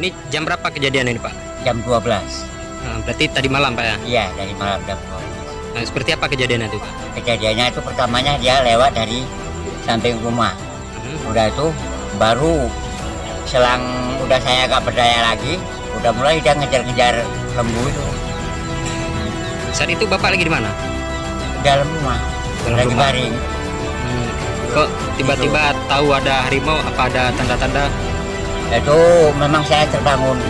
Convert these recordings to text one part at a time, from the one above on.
Ini jam berapa kejadian ini, Pak? Jam 12. Berarti tadi malam, Pak ya? Iya, dari malam jam 12. Nah, seperti apa kejadiannya itu, Pak? Kejadiannya itu pertamanya dia lewat dari samping rumah. Udah itu baru selang udah saya agak berdaya lagi, udah mulai dia ngejar-ngejar lembu itu. Saat itu Bapak lagi di mana? Dalam rumah, Dalam lagi rumah. baring. Kok tiba-tiba tahu ada harimau? Apa ada tanda-tanda? Itu memang saya terbangun.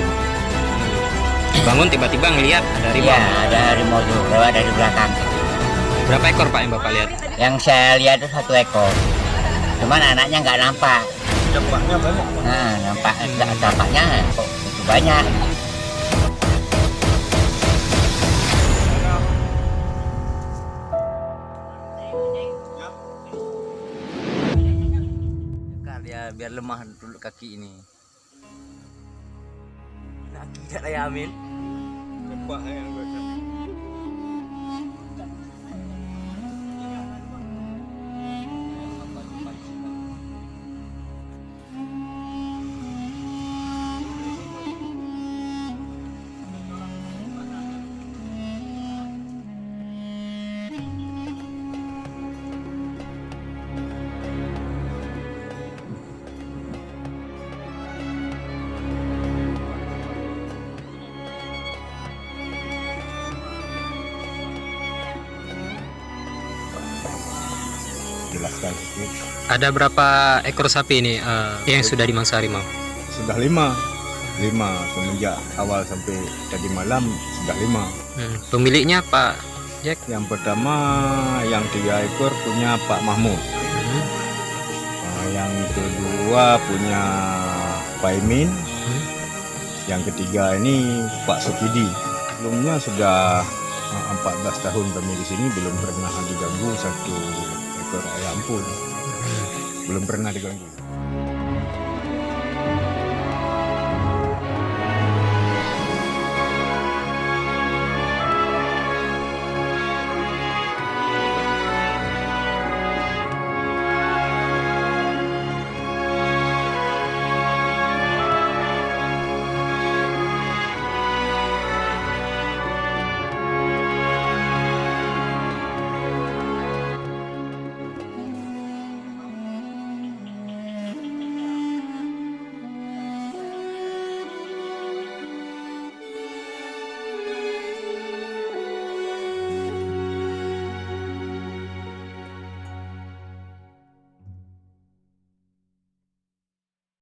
Bangun tiba-tiba ngelihat ada harimau. Iya, ada harimau itu lewat dari belakang. Berapa ekor, Pak, yang Bapak lihat? Yang saya lihat itu 1 ekor. Cuman anaknya nggak nampak. Dampaknya banyak. Nah, dampaknya kok itu banyak. Dia biar lemah dulu kaki ini. Kaki tak layak Amin. Jelaskan Ada berapa ekor sapi ini yang sudah dimangsa harimau? sudah 5 semenjak awal sampai tadi malam sudah 5. Pemiliknya Pak Jack? Yang pertama yang 3 ekor punya Pak Mahmud. Yang kedua punya Pak Imin. Yang ketiga ini Pak Sukidi. Sebelumnya sudah 14 tahun kami di sini belum pernah diganggu 1 ekor ayam pun. Belum pernah diganggu.